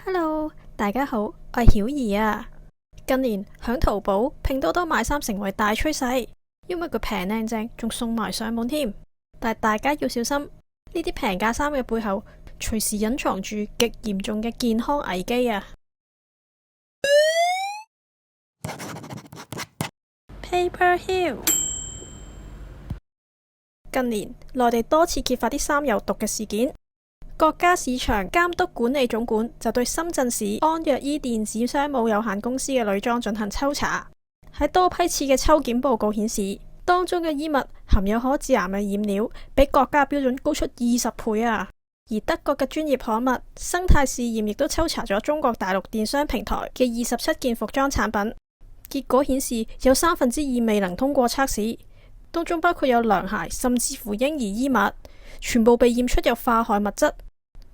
Hello，大家好，我係曉怡啊。近年響淘寶、拼多多買衫成為大趨勢，因為佢平靚正，仲送埋上門添。但係大家要小心，呢啲平價衫嘅背後，隨時隱藏住極嚴重嘅健康危機啊。Paper Hill 近年內地多次揭發啲衫有毒嘅事件。國家市場監督管理總管就對深圳市安若依電子商務有限公司嘅女裝進行抽查，喺多批次嘅抽檢報告顯示，當中嘅衣物含有可致癌嘅染料，比國家標準高出20倍啊！而德國嘅專業刊物生態試驗亦都抽查咗中國大陸電商平台嘅27件服裝產品，結果顯示有2%未能通過測試，當中包括有涼鞋甚至乎嬰兒衣物，全部被驗出有化學物質。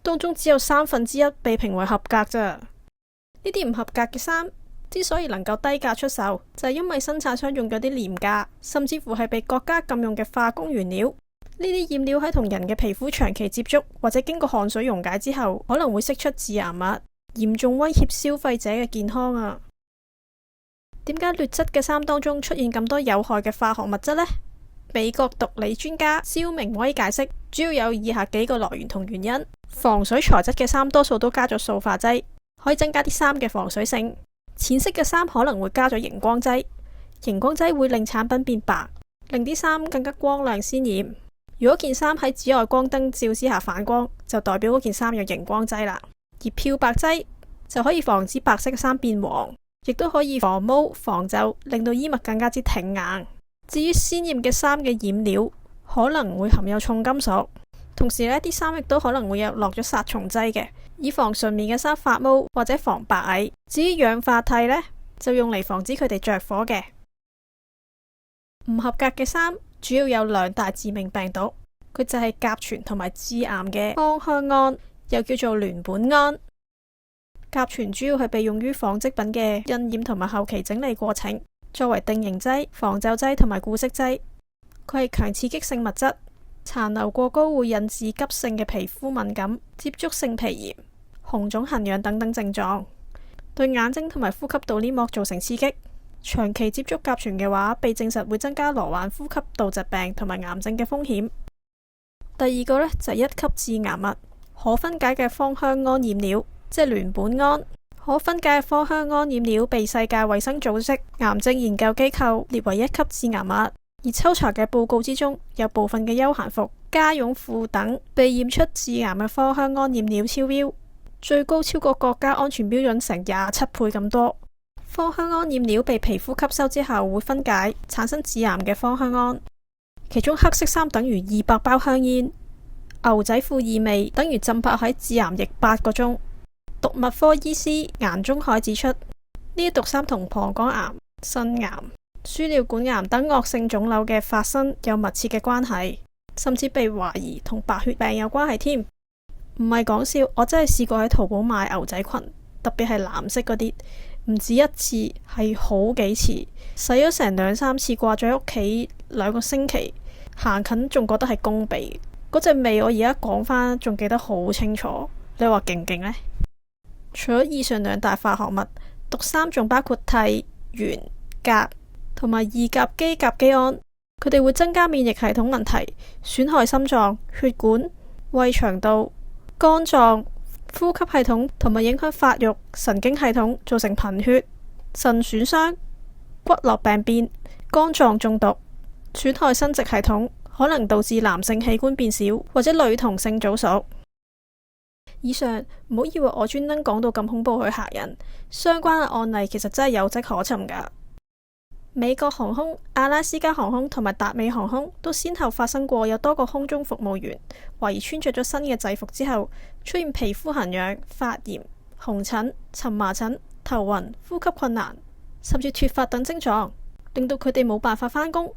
當中只有1/3被評為合格咋。呢啲唔合格嘅衫之所以能夠低價出售，就係因為生產商用咗啲廉價，甚至乎係被國家禁用嘅化工原料。呢啲染料喺同人嘅皮膚長期接觸或者經過汗水溶解之後，可能會釋出致癌物，嚴重威脅消費者嘅健康啊。點解劣質嘅衫當中出現咁多有害嘅化學物質呢？美國毒理專家焦明威解釋，主要有以下幾個來源同原因。防水材質嘅衫多數都加咗塑化劑，可以增加啲衫嘅防水性。淺色嘅衫可能會加咗熒光劑，熒光劑會令產品變白，令啲衫更加光亮鮮艷。如果件衫喺紫外光燈照之下反光，就代表嗰件衫有熒光劑啦。而漂白劑就可以防止白色嘅衫變黃，亦都可以防毛防皺，令到衣物更加之挺硬。至於鮮艷嘅衫嘅染料可能會含有重金屬。同時呢啲衫亦都可能會有落咗殺蟲劑嘅，以防順面嘅衫發毛或者防白蟻。至於氧化銻呢，就用嚟防止佢哋着火嘅。唔合格嘅衫主要有2大致命病毒，佢就係甲醛同埋致癌嘅芳香胺，又叫做聯苯胺。甲醛主要係被用於紡織品嘅印染同埋後期整理過程，作為定型劑、防皺劑同埋固色劑。佢係強刺激性物質。殘留過高會引致急性嘅皮膚敏感、接觸性皮炎、紅腫痕癢等等症狀，對眼睛同埋呼吸道黏膜造成刺激。長期接觸甲醛嘅話，被證實會增加罹患呼吸道疾病同埋癌症嘅風險。第二個呢，就係1級致癌物，可分解嘅芳香胺染料，即係聯苯胺。可分解嘅芳香胺染料被世界衛生組織癌症研究機構列為1級致癌物。而抽查嘅報告之中，有部分嘅休閒服、家用褲等被驗出致癌嘅芳香胺染料超標，最高超過國家安全標準成27倍咁多。芳香胺染料被皮膚吸收之後會分解，產生致癌嘅芳香胺。其中黑色衫等於200包香煙，牛仔褲異味等於浸泡喺致癌液8個鐘。毒物科醫師顏宗海指出，呢啲毒衫同膀胱癌、腎癌、輸尿管癌等惡性腫瘤嘅發生有密切嘅關係，甚至被懷疑同白血病有關係添。唔係講笑，我真係試過喺淘寶買牛仔裙，特別係藍色嗰啲，唔止一次，係好幾次，洗咗成2-3次，掛咗喺屋企2個星期，行近仲覺得係攻鼻。嗰隻味我而家講返仲記得好清楚。你話勁唔勁呢？除咗以上2大化學物，毒衫仲包括銻、鉛、鎘同埋2甲基甲基胺，佢哋會增加免疫系統問題，損害心臟、血管、胃腸道、肝臟、呼吸系統，同埋影響發育、神經系統，造成貧血、腎損傷、骨骼病變、肝臟中毒，損害生殖系統，可能導致男性器官變小或者女同性早熟。以上唔好以為我專登講到咁恐怖去嚇人，相關嘅案例其實真係有跡可尋㗎。美國航空、阿拉斯加航空同埋達美航空都先後發生過有多個空中服務員懷疑穿着咗新嘅制服之後出現皮膚痕癢、發炎、紅疹、蕁麻疹、頭暈、呼吸困難，甚至脫髮等症狀，令到佢哋冇辦法返工。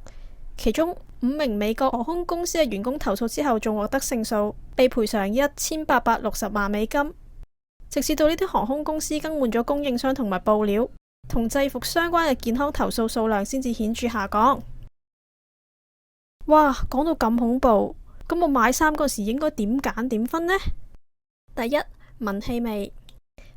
其中5名美國航空公司嘅員工投訴之後，仲獲得勝訴，被賠償1860萬美金。直至到呢啲航空公司更換咗供應商同埋布料，同制服相關嘅健康投訴數量先至顯著下降。哇，講到咁恐怖，咁我買衫嗰時應該點揀點分呢？第一，聞氣味。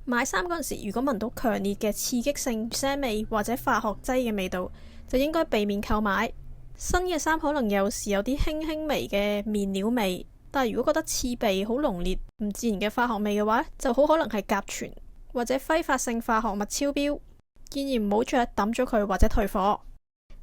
買衫嗰陣時，如果聞到強烈嘅刺激性血腥味或者化學劑嘅味道，就應該避免購買。新嘅衫可能有時有啲輕輕微嘅面料味，但係如果覺得刺鼻好濃烈唔自然嘅化學味嘅話，就好可能係甲醛或者揮發性化學物超標，建議唔好着，抌咗佢或者退貨。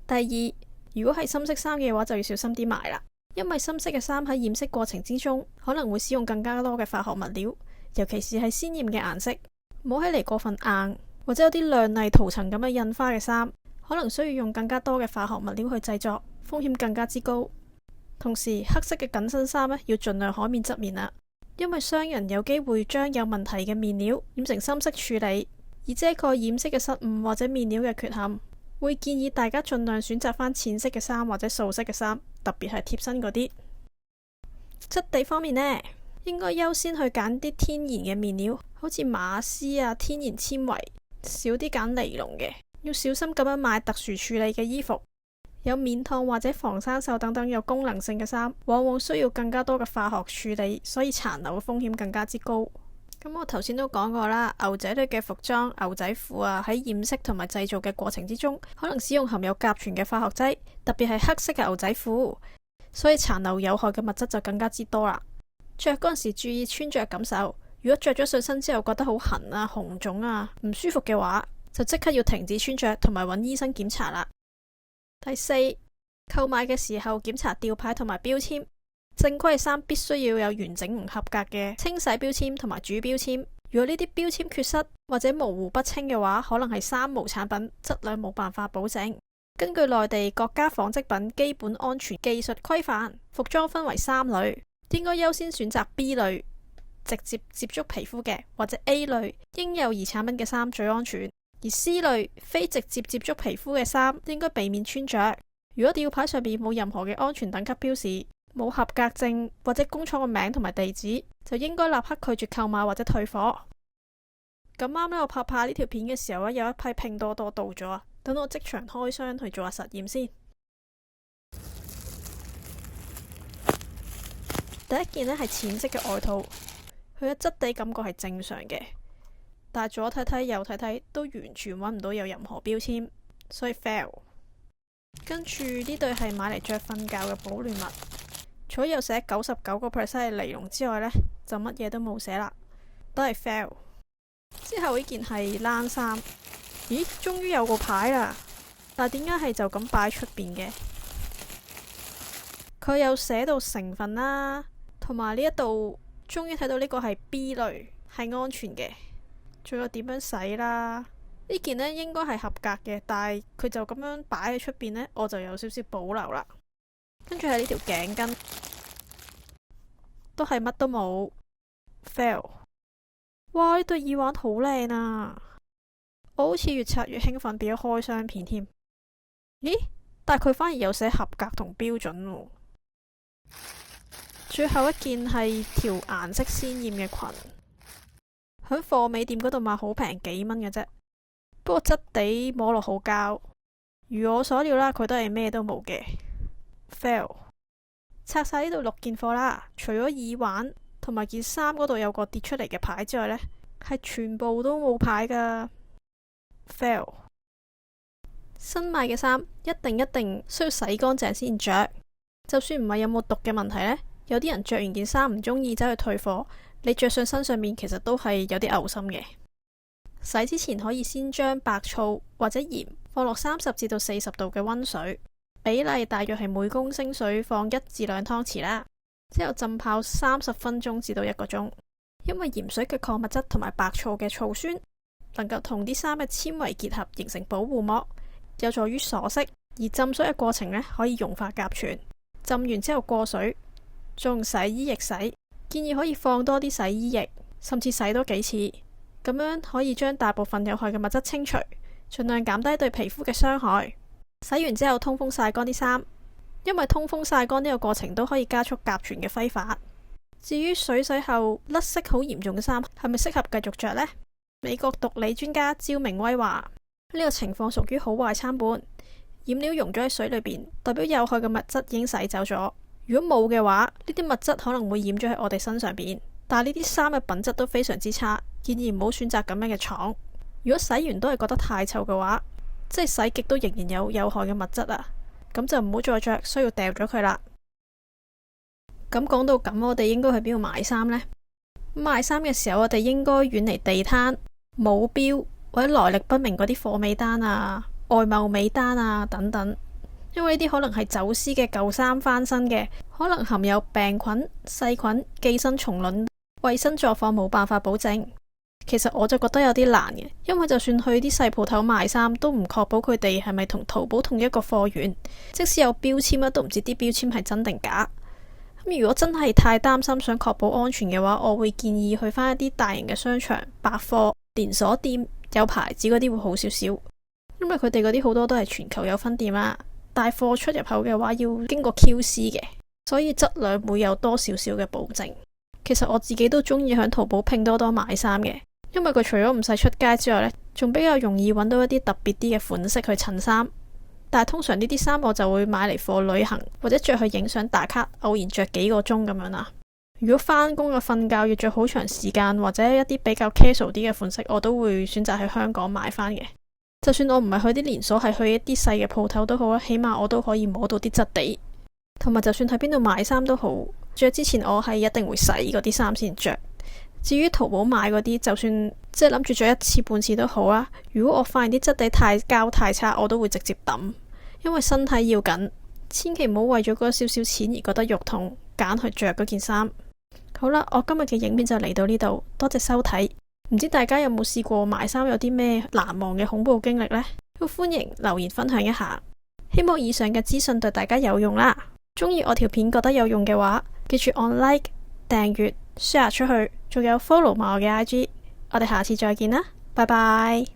第二，如果係深色衫嘅話，就要小心啲買啦，因為深色嘅衫喺染色過程之中可能會使用更加多嘅化學物料，尤其是係鮮豔嘅顏色。摸起嚟過分硬或者有啲亮麗塗層咁嘅印花嘅衫，可能需要用更加多嘅化學物料去製作，風險更加之高。同時，黑色嘅緊身衫要盡量可免則免啦，因為商人有機會將有問題嘅面料染成深色處理，以遮蓋染色嘅失誤或者面料嘅缺陷。會建議大家盡量選擇返淺色嘅衫或者素色嘅衫，特別係貼身嗰啲。質地方面呢，應該優先去揀啲天然嘅面料，好似馬絲啊、天然纖維，少啲揀尼龍嘅。要小心咁樣買特殊處理嘅衣服，有免燙或者防生鏽等等有功能性嘅衫，往往需要更加多嘅化學處理，所以殘留嘅風險更加之高。咁我頭先都講過啦，牛仔類嘅服裝、牛仔褲啊，喺染色同埋製造嘅過程之中，可能使用含有甲醛嘅化學劑，特別係黑色嘅牛仔褲，所以殘留有害嘅物質就更加之多啦。着嗰陣時注意穿着感受，如果着咗上身之後覺得好痕啊、紅腫啊、唔舒服嘅話，就即刻要停止穿着同埋揾醫生檢查啦。第四，購買嘅時候檢查吊牌同埋標籤。正規嘅衫必須要有完整唔合格嘅清洗標籤同埋主標籤。如果呢啲標籤缺失或者模糊不清嘅話，可能係三無產品，質量冇辦法保證。根據內地國家紡織品基本安全技術規範，服裝分為三類，應該優先選擇 B 類直接接觸皮膚嘅，或者 A 類嬰幼兒產品嘅衫最安全。而 C 類非直接接觸皮膚嘅衫應該避免穿着。如果吊牌上面冇任何嘅安全等級標示，冇合格證或者工廠嘅名同埋地址，就應該立刻拒絕購買或者退貨。咁啱呢，我拍呢條片嘅時候有一批拼多多到咗啊，等我即場開箱去做下實驗先。第一件呢係淺色嘅外套，佢嘅質地感覺係正常嘅，但係左睇睇右睇睇都完全揾唔到有任何標籤，所以 fail。跟住呢對係買嚟着瞓覺嘅保暖襪，除咗有寫99%係尼龍之外呢，就乜嘢都冇寫啦，都係 fail。之後呢件係冷衫，咦，終於有個牌啦，但係點解係就咁擺出邊嘅？佢有寫到成分啦，同埋呢一度終於睇到呢個係 B 類，係安全嘅。仲有點樣洗啦？呢件呢應該係合格嘅，但係佢就咁樣擺喺出邊呢，我就有少少保留啦。跟住係呢條頸巾，都係乜都冇 ，fail。哇！呢對耳環好靚啊，我好似越拆越興奮，變咗開箱片添。咦？但係佢反而有寫合格同標準喎。最後一件係條顏色鮮艷嘅裙，喺貨尾店嗰度買好平，幾蚊嘅啫。不過質地摸落好膠，如我所料啦，佢都係咩都冇嘅。fail。拆晒呢度6件貨啦，除咗耳環同埋件衫嗰度有個跌出嚟嘅牌之外呢，係全部都冇牌噶。fail。新買嘅衫一定需要洗乾淨先着，就算唔係有冇毒嘅問題呢，有啲人着完件衫唔中意走去退貨，你着上身上面其實都係有啲嘔心嘅。洗之前可以先將白醋或者鹽放落30至到40度嘅溫水，比例大約係每公升水放1至2湯匙啦。之後浸泡30分鐘至到1個鐘，因為鹽水嘅礦物質同埋白醋嘅醋酸能夠同啲衫嘅纖維結合，形成保護膜，有助於鎖色。而浸水嘅過程呢，可以溶化甲醛。浸完之後過水，再用洗衣液洗，建議可以放多啲洗衣液，甚至洗多幾次，咁樣可以將大部分有害嘅物質清除，盡量減低對皮膚嘅傷害。洗完之後通風曬乾啲衫，因為通風曬乾呢個過程都可以加速甲醛嘅揮發。至於水洗後甩色好嚴重嘅衫，係咪適合繼續着呢？美國毒理專家焦明威話，呢個情況屬於好壞參半。染料溶咗喺水裏邊，代表有害嘅物質已經洗走咗。如果冇嘅話，呢啲物質可能會染咗喺我哋身上邊。但係呢啲衫嘅品質都非常之差，建議唔好選擇咁樣嘅廠。如果洗完都係覺得太臭嘅話，即係洗極都仍然有害嘅物質啊，咁就唔好再着，需要掉咗佢啦。咁講到咁，我哋應該去邊度買衫呢？買衫嘅時候，我哋應該遠離地攤、冇標或者來歷不明嗰啲貨尾單啊、外貿尾單啊等等，因為呢啲可能係走私嘅舊衫翻新嘅，可能含有病菌、細菌、寄生蟲卵，衛生狀況冇辦法保證。其實我就覺得有啲難嘅，因為就算去啲細鋪頭賣衫，都唔確保佢哋係咪同淘寶同一個貨源，即使有標籤都唔知啲標籤係真定假。咁如果真係太擔心想確保安全嘅話，我會建議去返一啲大型嘅商場、百貨、連鎖店，有牌子嗰啲會好少少，因為佢哋嗰啲好多都係全球有分店啦。帶貨出入口嘅話要經過 QC 嘅，所以質量會有多少少嘅保證。其實我自己都中意喺淘寶、拼多多買衫嘅，因為佢除咗唔使出街之外呢，仲比較容易揾到一啲特別啲嘅款式去襯衫。但係通常呢啲衫我就會買嚟貨旅行，或者着去影相打卡，偶然着幾個鐘咁樣啦。如果返工嘅瞓覺要着好長時間，或者一啲比較 casual 啲嘅款式，我都會選擇喺香港買返嘅。就算我唔係去啲連鎖，係去一啲細嘅鋪頭都好啦，起碼我都可以摸到啲質地。同埋就算喺邊度買衫都好，着之前我係一定會洗嗰啲衫先着。至於淘寶買嗰啲，就算即係諗住着一次半次都好啦。如果我發現啲質地太膠太差，我都會直接抌，因為身體要緊，千祈唔好為咗嗰少少錢而覺得肉痛，揀去着嗰件衫。好啦，我今日嘅影片就嚟到呢度，多謝收睇。唔知大家有冇試過買衫有啲咩難忘嘅恐怖經歷呢？都歡迎留言分享一下。希望以上嘅資訊對大家有用啦。中意我條片覺得有用嘅話，記住按 like、訂閱、share 出去，仲有 follow 埋我嘅 IG。我哋下次再見啦，拜拜。